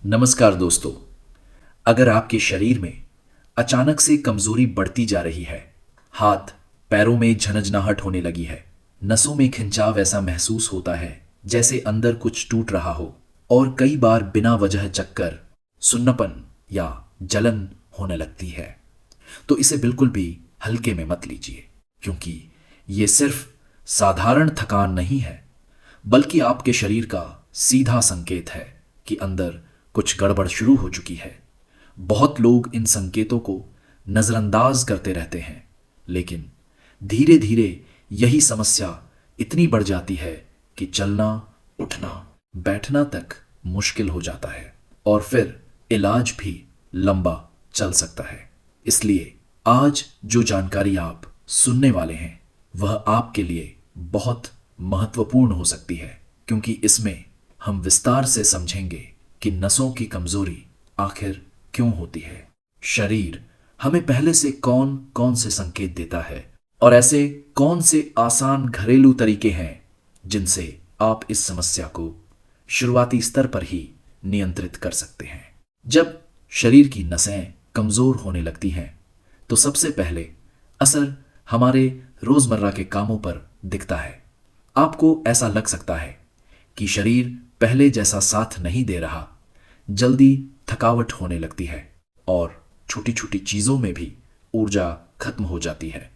नमस्कार दोस्तों। अगर आपके शरीर में अचानक से कमजोरी बढ़ती जा रही है, हाथ पैरों में झनझनाहट होने लगी है, नसों में खिंचाव ऐसा महसूस होता है जैसे अंदर कुछ टूट रहा हो, और कई बार बिना वजह चक्कर, सुन्नपन या जलन होने लगती है, तो इसे बिल्कुल भी हल्के में मत लीजिए, क्योंकि ये सिर्फ साधारण थकान नहीं है, बल्कि आपके शरीर का सीधा संकेत है कि अंदर कुछ गड़बड़ शुरू हो चुकी है। बहुत लोग इन संकेतों को नज़रअंदाज करते रहते हैं, लेकिन धीरे धीरे यही समस्या इतनी बढ़ जाती है कि चलना, उठना, बैठना तक मुश्किल हो जाता है, और फिर इलाज भी लंबा चल सकता है। इसलिए आज जो जानकारी आप सुनने वाले हैं वह आपके लिए बहुत महत्वपूर्ण हो सकती है, क्योंकि इसमें हम विस्तार से समझेंगे कि नसों की कमजोरी आखिर क्यों होती है, शरीर हमें पहले से कौन कौन से संकेत देता है, और ऐसे कौन से आसान घरेलू तरीके हैं जिनसे आप इस समस्या को शुरुआती स्तर पर ही नियंत्रित कर सकते हैं। जब शरीर की नसें कमजोर होने लगती हैं, तो सबसे पहले असर हमारे रोजमर्रा के कामों पर दिखता है। आपको ऐसा लग सकता है कि शरीर पहले जैसा साथ नहीं दे रहा, जल्दी थकावट होने लगती है, और छोटी छोटी चीजों में भी ऊर्जा खत्म हो जाती है।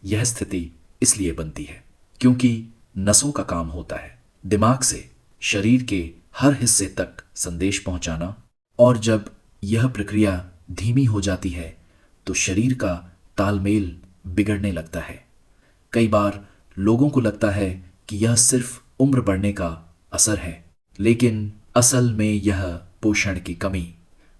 यह स्थिति इसलिए बनती है क्योंकि नसों का काम होता है दिमाग से शरीर के हर हिस्से तक संदेश पहुंचाना, और जब यह प्रक्रिया धीमी हो जाती है तो शरीर का तालमेल बिगड़ने लगता है। कई बार लोगों को लगता है कि यह सिर्फ उम्र बढ़ने का असर है, लेकिन असल में यह पोषण की कमी,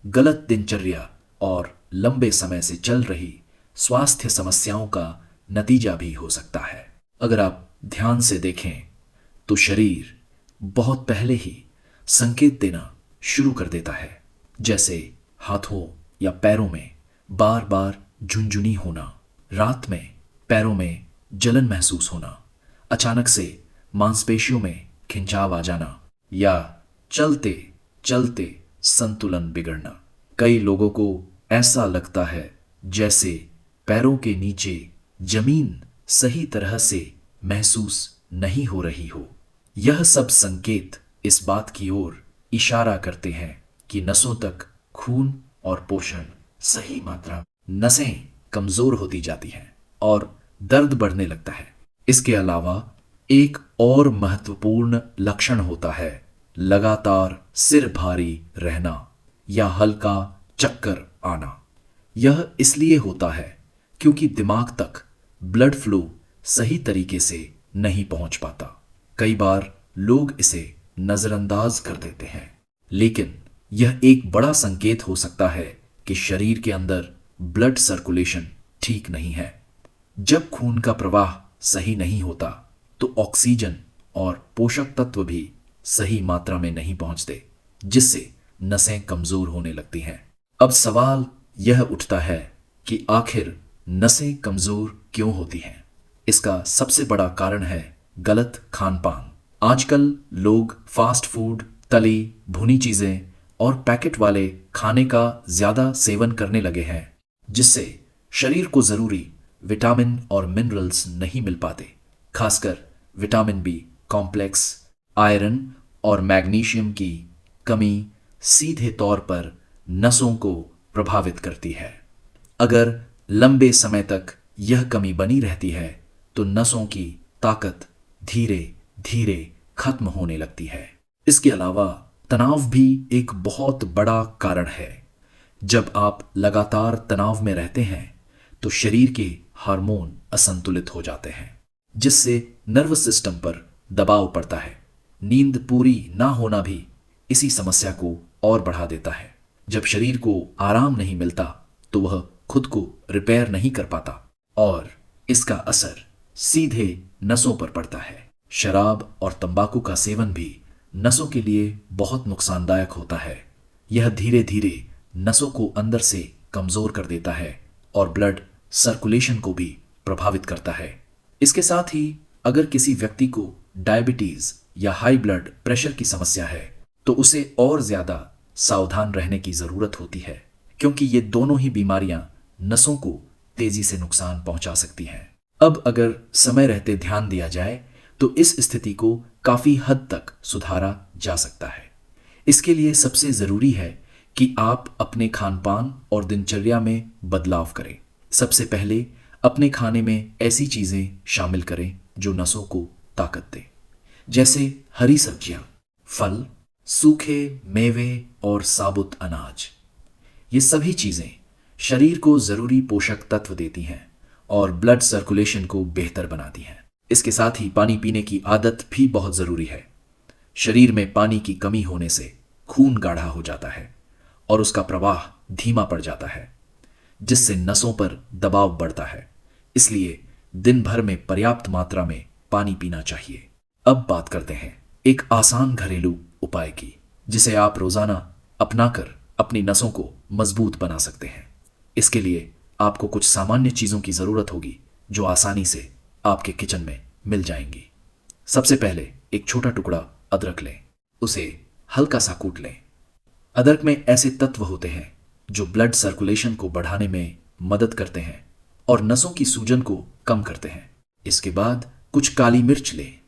गलत दिनचर्या और लंबे समय से चल रही स्वास्थ्य समस्याओं का नतीजा भी हो सकता है। अगर आप ध्यान से देखें तो शरीर बहुत पहले ही संकेत देना शुरू कर देता है, जैसे हाथों या पैरों में बार बार झुनझुनी होना, रात में पैरों में जलन महसूस होना, अचानक से मांसपेशियों में खिंचाव आ जाना, या चलते चलते संतुलन बिगड़ना। कई लोगों को ऐसा लगता है जैसे पैरों के नीचे जमीन सही तरह से महसूस नहीं हो रही हो। यह सब संकेत इस बात की ओर इशारा करते हैं कि नसों तक खून और पोषण सही मात्रा, नसें कमजोर होती जाती हैं और दर्द बढ़ने लगता है। इसके अलावा एक और महत्वपूर्ण लक्षण होता है लगातार सिर भारी रहना या हल्का चक्कर आना। यह इसलिए होता है क्योंकि दिमाग तक ब्लड फ्लो सही तरीके से नहीं पहुंच पाता। कई बार लोग इसे नजरअंदाज कर देते हैं, लेकिन यह एक बड़ा संकेत हो सकता है कि शरीर के अंदर ब्लड सर्कुलेशन ठीक नहीं है। जब खून का प्रवाह सही नहीं होता तो ऑक्सीजन और पोषक तत्व भी सही मात्रा में नहीं पहुंचते, जिससे नसें कमजोर होने लगती हैं। अब सवाल यह उठता है कि आखिर नसें कमजोर क्यों होती हैं। इसका सबसे बड़ा कारण है गलत खान पान। आजकल लोग फास्ट फूड, तली भुनी चीजें और पैकेट वाले खाने का ज्यादा सेवन करने लगे हैं, जिससे शरीर को जरूरी विटामिन और मिनरल्स नहीं मिल पाते। खासकर विटामिन बी कॉम्प्लेक्स, आयरन और मैग्नीशियम की कमी सीधे तौर पर नसों को प्रभावित करती है। अगर लंबे समय तक यह कमी बनी रहती है तो नसों की ताकत धीरे धीरे खत्म होने लगती है। इसके अलावा तनाव भी एक बहुत बड़ा कारण है। जब आप लगातार तनाव में रहते हैं तो शरीर के हार्मोन असंतुलित हो जाते हैं, जिससे नर्वस सिस्टम पर दबाव पड़ता है। नींद पूरी ना होना भी इसी समस्या को और बढ़ा देता है। जब शरीर को आराम नहीं मिलता तो वह खुद को रिपेयर नहीं कर पाता, और इसका असर सीधे नसों पर पड़ता है। शराब और तंबाकू का सेवन भी नसों के लिए बहुत नुकसानदायक होता है। यह धीरे धीरे नसों को अंदर से कमजोर कर देता है और ब्लड सर्कुलेशन को भी प्रभावित करता है। इसके साथ ही अगर किसी व्यक्ति को डायबिटीज या हाई ब्लड प्रेशर की समस्या है तो उसे और ज्यादा सावधान रहने की जरूरत होती है, क्योंकि ये दोनों ही बीमारियां नसों को तेजी से नुकसान पहुंचा सकती हैं। अब अगर समय रहते ध्यान दिया जाए तो इस स्थिति को काफी हद तक सुधारा जा सकता है। इसके लिए सबसे जरूरी है कि आप अपने खान पान और दिनचर्या में बदलाव करें। सबसे पहले अपने खाने में ऐसी चीजें शामिल करें जो नसों को ताकत दें, जैसे हरी सब्जियां, फल, सूखे मेवे और साबुत अनाज। ये सभी चीजें शरीर को जरूरी पोषक तत्व देती हैं और ब्लड सर्कुलेशन को बेहतर बनाती हैं। इसके साथ ही पानी पीने की आदत भी बहुत जरूरी है। शरीर में पानी की कमी होने से खून गाढ़ा हो जाता है और उसका प्रवाह धीमा पड़ जाता है, जिससे नसों पर दबाव बढ़ता है। इसलिए दिन भर में पर्याप्त मात्रा में पानी पीना चाहिए। अब बात करते हैं एक आसान घरेलू उपाय की, जिसे आप रोजाना अपनाकर अपनी नसों को मजबूत बना सकते हैं। इसके लिए आपको कुछ सामान्य चीजों की जरूरत होगी जो आसानी से आपके किचन में मिल जाएंगी। सबसे पहले एक छोटा टुकड़ा अदरक लें, उसे हल्का सा कूट लें। अदरक में ऐसे तत्व होते हैं जो ब्लड सर्कुलेशन को बढ़ाने में मदद करते हैं और नसों की सूजन को कम करते हैं। इसके बाद कुछ काली मिर्च लें।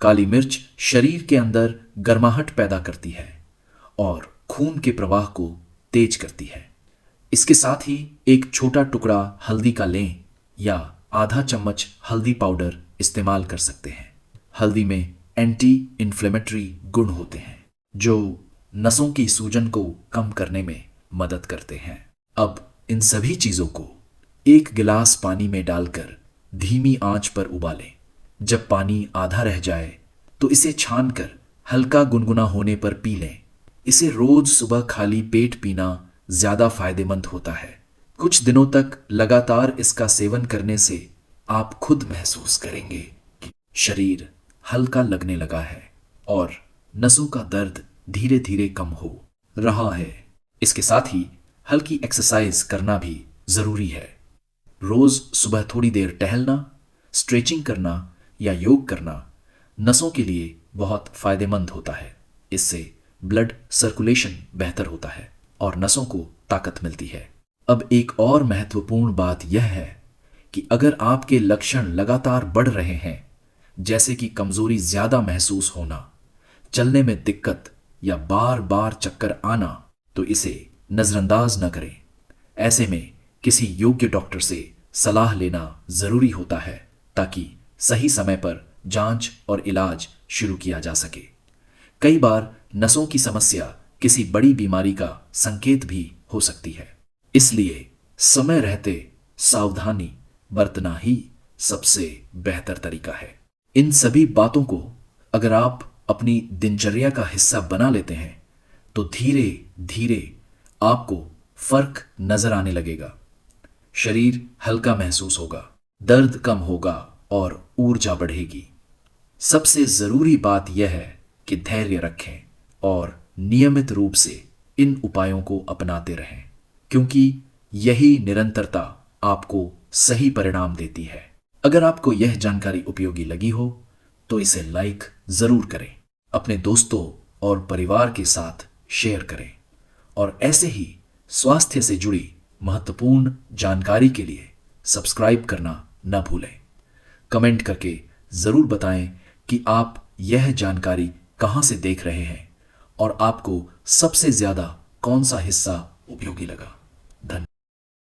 काली मिर्च शरीर के अंदर गर्माहट पैदा करती है और खून के प्रवाह को तेज करती है। इसके साथ ही एक छोटा टुकड़ा हल्दी का लें या आधा चम्मच हल्दी पाउडर इस्तेमाल कर सकते हैं। हल्दी में एंटी इन्फ्लेमेटरी गुण होते हैं जो नसों की सूजन को कम करने में मदद करते हैं। अब इन सभी चीजों को एक गिलास पानी में डालकर धीमी आंच पर उबालें। जब पानी आधा रह जाए तो इसे छानकर हल्का गुनगुना होने पर पी लें। इसे रोज सुबह खाली पेट पीना ज्यादा फायदेमंद होता है। कुछ दिनों तक लगातार इसका सेवन करने से आप खुद महसूस करेंगे कि शरीर हल्का लगने लगा है और नसों का दर्द धीरे धीरे कम हो रहा है। इसके साथ ही हल्की एक्सरसाइज करना भी जरूरी है। रोज सुबह थोड़ी देर टहलना, स्ट्रेचिंग करना या योग करना नसों के लिए बहुत फायदेमंद होता है। इससे ब्लड सर्कुलेशन बेहतर होता है और नसों को ताकत मिलती है। अब एक और महत्वपूर्ण बात यह है कि अगर आपके लक्षण लगातार बढ़ रहे हैं, जैसे कि कमजोरी ज्यादा महसूस होना, चलने में दिक्कत या बार बार चक्कर आना, तो इसे नजरअंदाज न करें। ऐसे में किसी योग्य डॉक्टर से सलाह लेना जरूरी होता है ताकि सही समय पर जांच और इलाज शुरू किया जा सके। कई बार नसों की समस्या किसी बड़ी बीमारी का संकेत भी हो सकती है। इसलिए समय रहते सावधानी बरतना ही सबसे बेहतर तरीका है। इन सभी बातों को अगर आप अपनी दिनचर्या का हिस्सा बना लेते हैं तो धीरे धीरे आपको फर्क नजर आने लगेगा। शरीर हल्का महसूस होगा, दर्द कम होगा और ऊर्जा बढ़ेगी। सबसे जरूरी बात यह है कि धैर्य रखें और नियमित रूप से इन उपायों को अपनाते रहें, क्योंकि यही निरंतरता आपको सही परिणाम देती है। अगर आपको यह जानकारी उपयोगी लगी हो तो इसे लाइक जरूर करें, अपने दोस्तों और परिवार के साथ शेयर करें और ऐसे ही स्वास्थ्य से जुड़ी महत्वपूर्ण जानकारी के लिए सब्सक्राइब करना न भूलें। कमेंट करके जरूर बताएं कि आप यह जानकारी कहां से देख रहे हैं और आपको सबसे ज्यादा कौन सा हिस्सा उपयोगी लगा।